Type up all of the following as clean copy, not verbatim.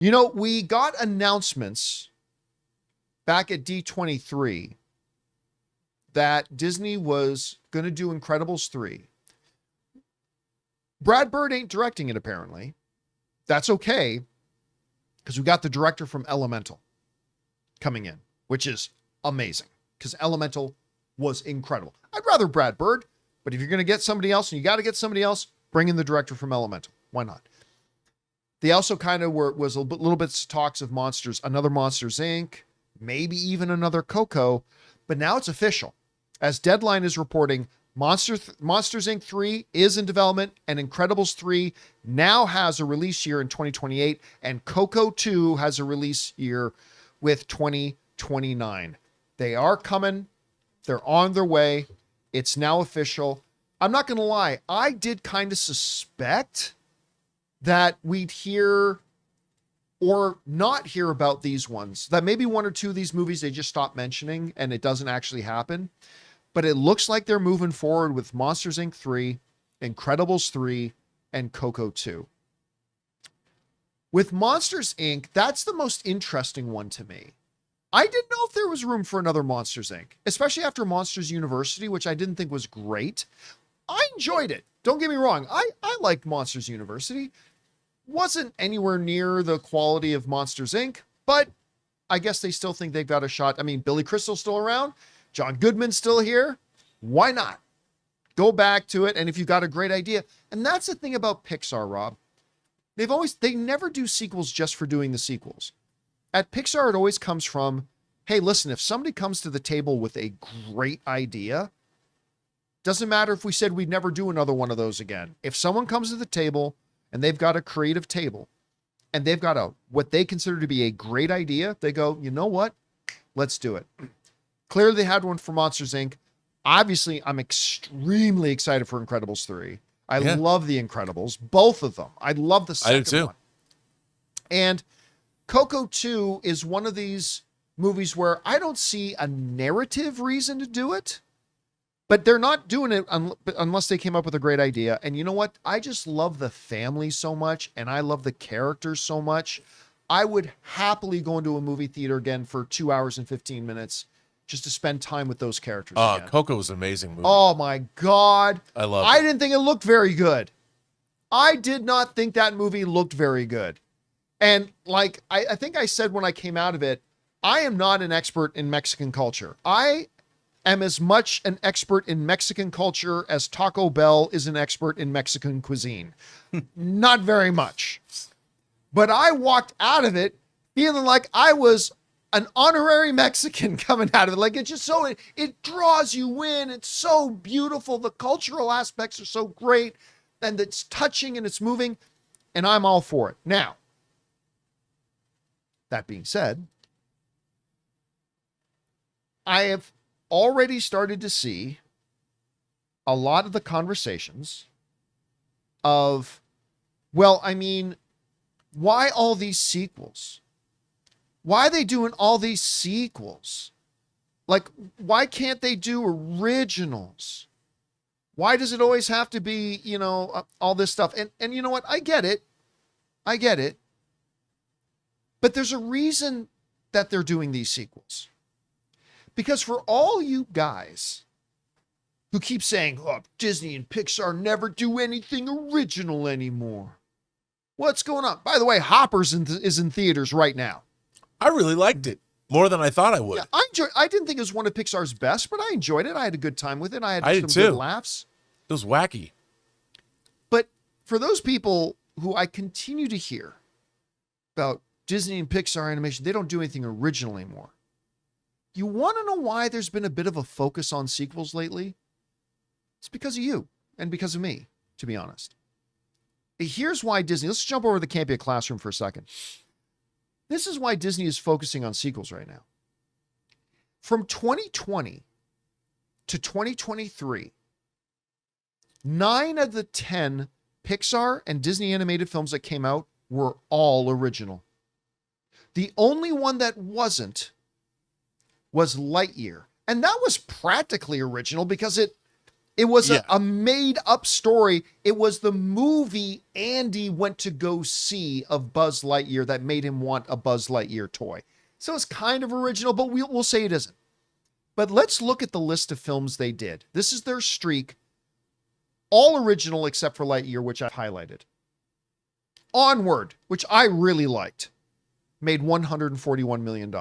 You know, we got announcements back at D23 that Disney was going to do Incredibles 3. Brad Bird ain't directing it, apparently. That's okay, because we got the director from Elemental coming in, which is amazing, because Elemental was incredible. I'd rather Brad Bird, but if you're going to get somebody else, and you got to get somebody else, bring in the director from Elemental. Why not? They also kind of was a little bit talks of another Monsters Inc., maybe even another Coco, but now it's official. As Deadline is reporting, Monsters Inc. 3 is in development, and Incredibles 3 now has a release year in 2028, and Coco 2 has a release year with 2029. They are coming. They're on their way. It's now official. I'm not going to lie. I did kind of suspect that we'd hear or not hear about these ones, that maybe one or two of these movies they just stop mentioning and it doesn't actually happen. But it looks like they're moving forward with Monsters Inc. 3, Incredibles 3, and Coco 2. With Monsters Inc., that's the most interesting one to me. I didn't know if there was room for another Monsters Inc., especially after Monsters University, which I didn't think was great. I enjoyed it. Don't get me wrong. I liked Monsters University. Wasn't anywhere near the quality of Monsters Inc., but I guess they still think they've got a shot. I mean, Billy Crystal's still around. John Goodman's still here. Why not? Go back to it. And if you've got a great idea, and that's the thing about Pixar, Rob, they never do sequels just for doing the sequels. At Pixar, it always comes from, hey, listen, if somebody comes to the table with a great idea, doesn't matter if we said we'd never do another one of those again. If someone comes to the table and they've got a creative table and they've got what they consider to be a great idea, they go, you know what? Let's do it. Clearly, they had one for Monsters, Inc. Obviously, I'm extremely excited for Incredibles 3. I love The Incredibles, both of them. I love the second one. And Coco 2 is one of these movies where I don't see a narrative reason to do it, but they're not doing it unless they came up with a great idea. And you know what? I just love the family so much, and I love the characters so much. I would happily go into a movie theater again for 2 hours and 15 minutes just to spend time with those characters again. Coco was an amazing movie. Oh my God. I love it. I didn't think it looked very good. I did not think that movie looked very good. And like, I think I said when I came out of it, I am not an expert in Mexican culture. I am as much an expert in Mexican culture as Taco Bell is an expert in Mexican cuisine. Not very much. But I walked out of it feeling like I was an honorary Mexican coming out of it. Like, it's just so, it draws you in. It's so beautiful. The cultural aspects are so great, and it's touching and it's moving, and I'm all for it. Now, that being said, I have already started to see a lot of the conversations of, well, I mean, why all these sequels? Why are they doing all these sequels? Like, why can't they do originals? Why does it always have to be, all this stuff? And you know what? I get it. But there's a reason that they're doing these sequels. Because for all you guys who keep saying, oh, Disney and Pixar never do anything original anymore. What's going on? By the way, Hoppers is in theaters right now. I really liked it more than I thought I would. Yeah, I didn't think it was one of Pixar's best, but I enjoyed it. I had a good time with it. I had some good laughs. It was wacky. But for those people who I continue to hear about Disney and Pixar animation, they don't do anything original anymore. You want to know why there's been a bit of a focus on sequels lately? It's because of you and because of me, to be honest. Here's why Disney, let's jump over to the Campea classroom for a second. This is why Disney is focusing on sequels right now. From 2020 to 2023, 9 of the 10 Pixar and Disney animated films that came out were all original. The only one that wasn't was Lightyear. And that was practically original because it It was Yeah. a made up story. It was the movie Andy went to go see of Buzz Lightyear that made him want a Buzz Lightyear toy. So it's kind of original, but we'll say it isn't. But let's look at the list of films they did. This is their streak. All original except for Lightyear, which I highlighted. Onward, which I really liked, made $141 million.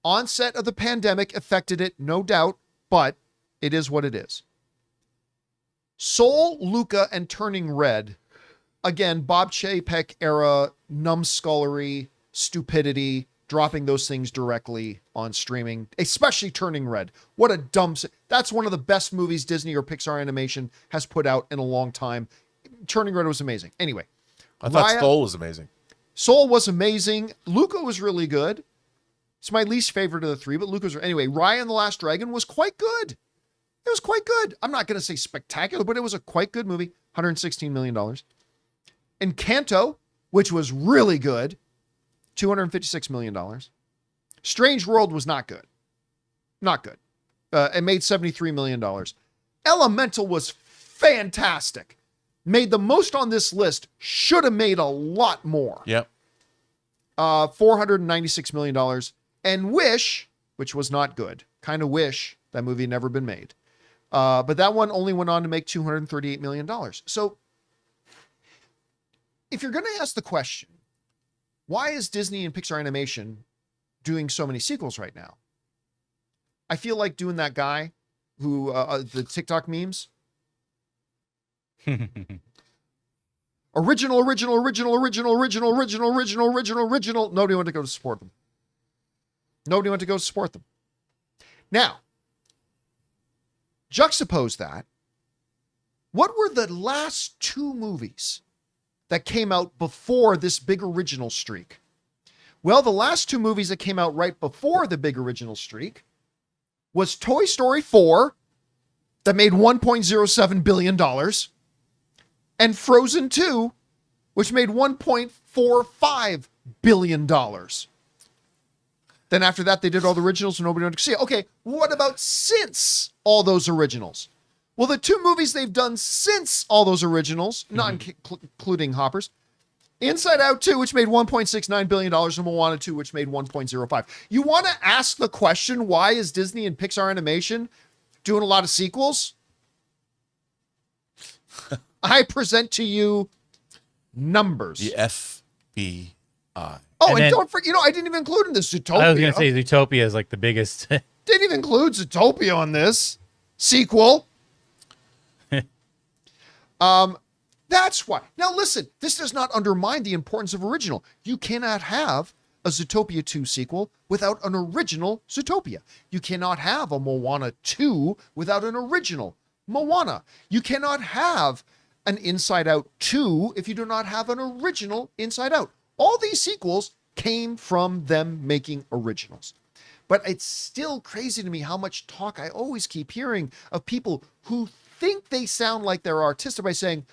Onset of the pandemic affected it, no doubt, but it is what it is. Soul, Luca, and Turning Red. Again, Bob Chapek era, numbskullery, stupidity, dropping those things directly on streaming, especially Turning Red. What a dumb... That's one of the best movies Disney or Pixar Animation has put out in a long time. Turning Red was amazing. Anyway. I thought Soul was amazing. Soul was amazing. Luca was really good. It's my least favorite of the three, but Luca was... Anyway, Raya and the Last Dragon was quite good. It was quite good. I'm not going to say spectacular, but it was a quite good movie. $116 million. Encanto, which was really good. $256 million. Strange World was not good. Not good. It made $73 million. Elemental was fantastic. Made the most on this list. Should have made a lot more. Yep. $496 million. And Wish, which was not good. Kind of wish that movie had never been made. But that one only went on to make $238 million. So if you're going to ask the question, why is Disney and Pixar Animation doing so many sequels right now? I feel like doing that guy who, the TikTok memes. Original. Nobody went to go to support them. Nobody went to go support them. Now, juxtapose that. What were the last two movies that came out before this big original streak? Well, the last two movies that came out right before the big original streak was Toy Story 4, that made $1.07 billion, and Frozen 2, which made $1.45 billion. Then after that, they did all the originals and nobody wanted to see it. Okay, what about since all those originals? Well, the two movies they've done since all those originals, not including Hoppers, Inside Out 2, which made $1.69 billion, and Moana 2, which made $1.05. You want to ask the question, why is Disney and Pixar Animation doing a lot of sequels? I present to you numbers. The FBI. Oh, and don't forget, I didn't even include in this Zootopia. I was going to say Zootopia is like the biggest. Didn't even include Zootopia on this sequel. That's why. Now listen, this does not undermine the importance of original. You cannot have a Zootopia 2 sequel without an original Zootopia. You cannot have a Moana 2 without an original Moana. You cannot have an Inside Out 2 if you do not have an original Inside Out. All these sequels came from them making originals. But it's still crazy to me how much talk I always keep hearing of people who think they sound like they're artistic by saying,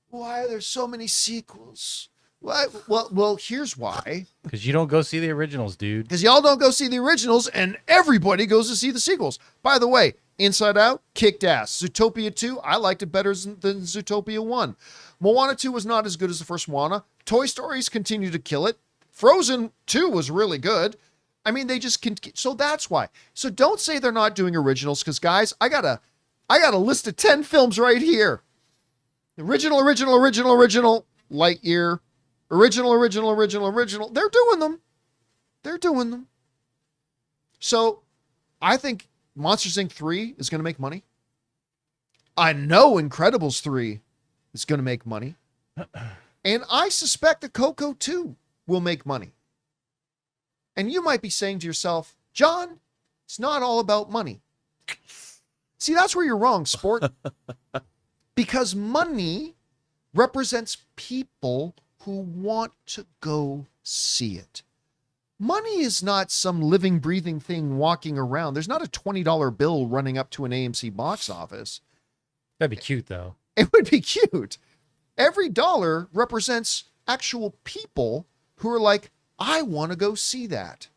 why are there so many sequels? Why? Well, here's why. Because you don't go see the originals, dude. Because y'all don't go see the originals and everybody goes to see the sequels. By the way, Inside Out, kicked ass. Zootopia 2, I liked it better than Zootopia 1. Moana 2 was not as good as the first Moana. Toy Stories continue to kill it. Frozen 2 was really good. I mean, they just can. So that's why. So don't say they're not doing originals, because guys, I got a list of 10 films right here. Original, Lightyear. Original. They're doing them. So I think Monsters, Inc. 3 is going to make money. I know Incredibles 3 is going to make money. And I suspect that Coco 2 will make money. And you might be saying to yourself, John, it's not all about money. See, that's where you're wrong, sport. Because money represents people who want to go see it. Money is not some living, breathing thing walking around. There's not a $20 bill running up to an AMC box office. That'd be cute, though. It would be cute. Every dollar represents actual people who are like, I want to go see that,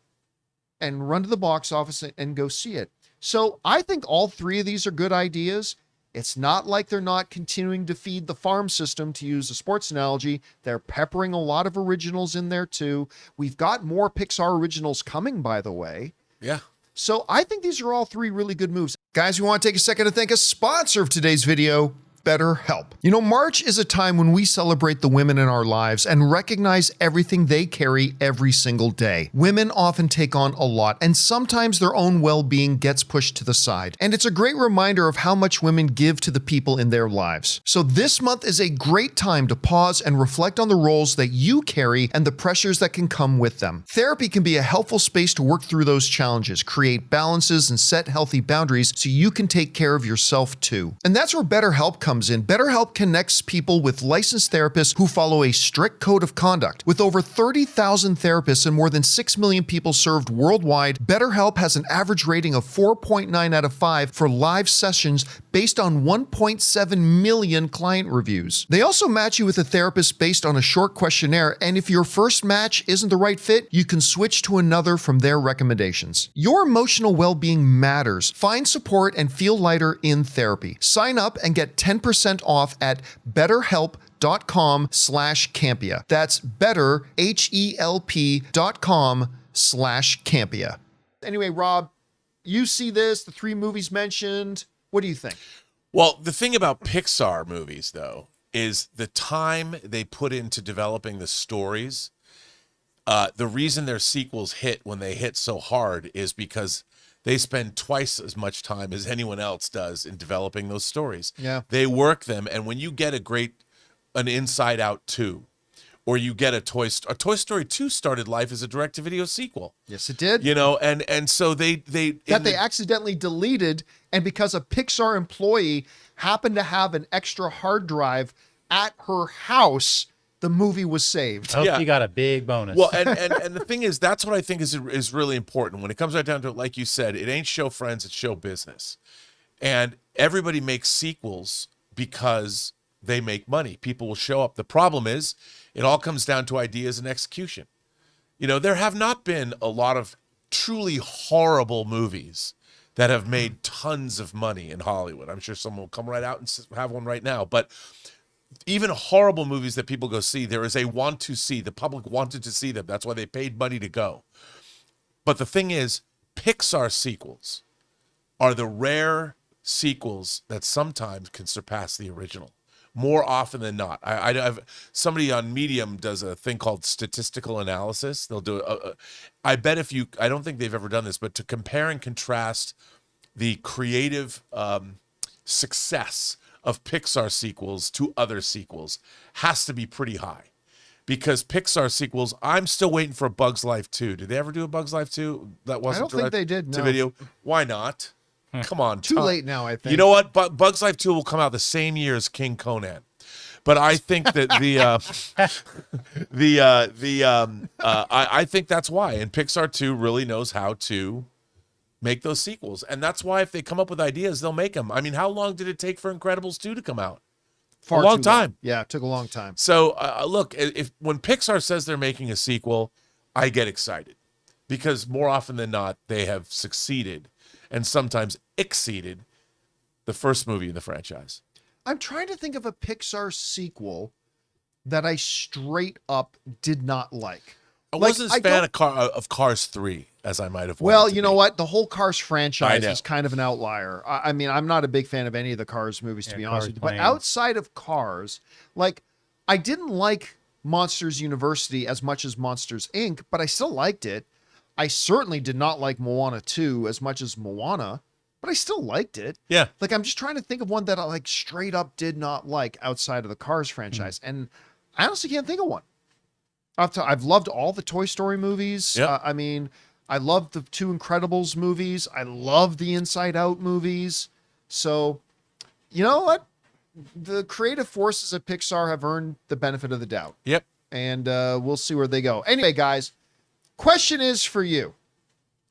and run to the box office and go see it. So I think all three of these are good ideas. It's not like they're not continuing to feed the farm system, to use a sports analogy. They're peppering a lot of originals in there too. We've got more Pixar originals coming, by the way. Yeah. So I think these are all three really good moves. Guys, we want to take a second to thank a sponsor of today's video, BetterHelp. You know, March is a time when we celebrate the women in our lives and recognize everything they carry every single day. Women often take on a lot, and sometimes their own well-being gets pushed to the side. And it's a great reminder of how much women give to the people in their lives. So this month is a great time to pause and reflect on the roles that you carry and the pressures that can come with them. Therapy can be a helpful space to work through those challenges, create balances, and set healthy boundaries so you can take care of yourself too. And that's where BetterHelp comes in. BetterHelp connects people with licensed therapists who follow a strict code of conduct. With over 30,000 therapists and more than 6 million people served worldwide, BetterHelp has an average rating of 4.9 out of 5 for live sessions based on 1.7 million client reviews. They also match you with a therapist based on a short questionnaire, and if your first match isn't the right fit, you can switch to another from their recommendations. Your emotional well-being matters. Find support and feel lighter in therapy. Sign up and get 10% off at betterhelp.com/Campea. That's better, HELP.com/Campea. Anyway, Rob, you see this, the three movies mentioned. What do you think? Well, the thing about Pixar movies, though, is the time they put into developing the stories. The reason their sequels hit when they hit so hard is because they spend twice as much time as anyone else does in developing those stories. Yeah. They work them, and when you get an Inside Out 2, or you get a Toy Story 2 started life as a direct-to-video sequel. Yes, it did. You know, and so they accidentally deleted, and because a Pixar employee happened to have an extra hard drive at her house, the movie was saved. I hope you got a big bonus. Well, and the thing is, that's what I think is really important. When it comes right down to it, like you said, it ain't show friends, it's show business. And everybody makes sequels because they make money. People will show up. The problem is, it all comes down to ideas and execution. You know, there have not been a lot of truly horrible movies that have made tons of money in Hollywood. I'm sure someone will come right out and have one right now. But even horrible movies that people go see, there is a want to see. The public wanted to see them. That's why they paid money to go. But the thing is, Pixar sequels are the rare sequels that sometimes can surpass the original. More often than not. I've somebody on Medium does a thing called statistical analysis. They'll do I bet I don't think they've ever done this, but to compare and contrast the creative success of Pixar sequels to other sequels has to be pretty high. Because Pixar sequels, I'm still waiting for a Bug's Life 2. Did they ever do a Bug's Life 2? That wasn't I don't think they did, no. to video. Why not? Come on. Too late now, I think. You know what? Bug's Life 2 will come out the same year as King Conan. But I think that I think that's why. And Pixar 2 really knows how to make those sequels. And that's why if they come up with ideas, they'll make them. I mean, how long did it take for Incredibles 2 to come out? Far a long too time. Yeah, it took a long time. So look, when Pixar says they're making a sequel, I get excited. Because more often than not, they have succeeded and sometimes exceeded the first movie in the franchise. I'm trying to think of a Pixar sequel that I straight up did not like. I wasn't as fan of Cars 3 as I might have wanted Well, to you know be. what? The whole Cars franchise I know. is kind of an outlier. I mean, I'm not a big fan of any of the Cars movies, to be honest Cars with you. But planes. outside of Cars, like, I didn't like Monsters University as much as Monsters, Inc., but I still liked it. I certainly did not like Moana 2 as much as Moana, but I still liked it. Yeah. Like, I'm just trying to think of one that I, like, straight up did not like outside of the Cars franchise. And I honestly can't think of one. I've loved all the Toy Story movies. Yep. I mean, I love the two Incredibles movies. I love the Inside Out movies. So, you know what? The creative forces at Pixar have earned the benefit of the doubt. Yep. And we'll see where they go. Anyway, guys, question is for you.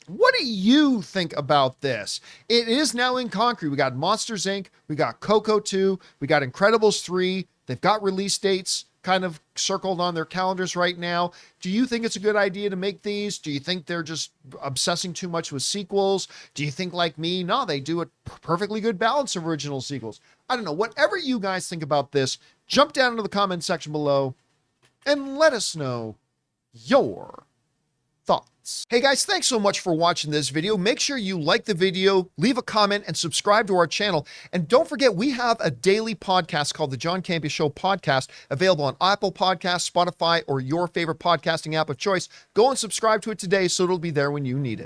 What do you think about this? It is now in concrete. We got Monsters, Inc. We got Coco 2. We got Incredibles 3. They've got release dates kind of circled on their calendars right now. Do you think it's a good idea to make these? Do you think they're just obsessing too much with sequels? Do you think, like me, no, they do a perfectly good balance of original sequels? I don't know, whatever you guys think about this, jump down into the comment section below and let us know your thoughts. Hey guys, thanks so much for watching this video. Make sure you like the video, leave a comment, and subscribe to our channel. And don't forget, we have a daily podcast called the John Campea Show podcast, available on Apple Podcasts, Spotify, or your favorite podcasting app of choice. Go and subscribe to it today so it'll be there when you need it.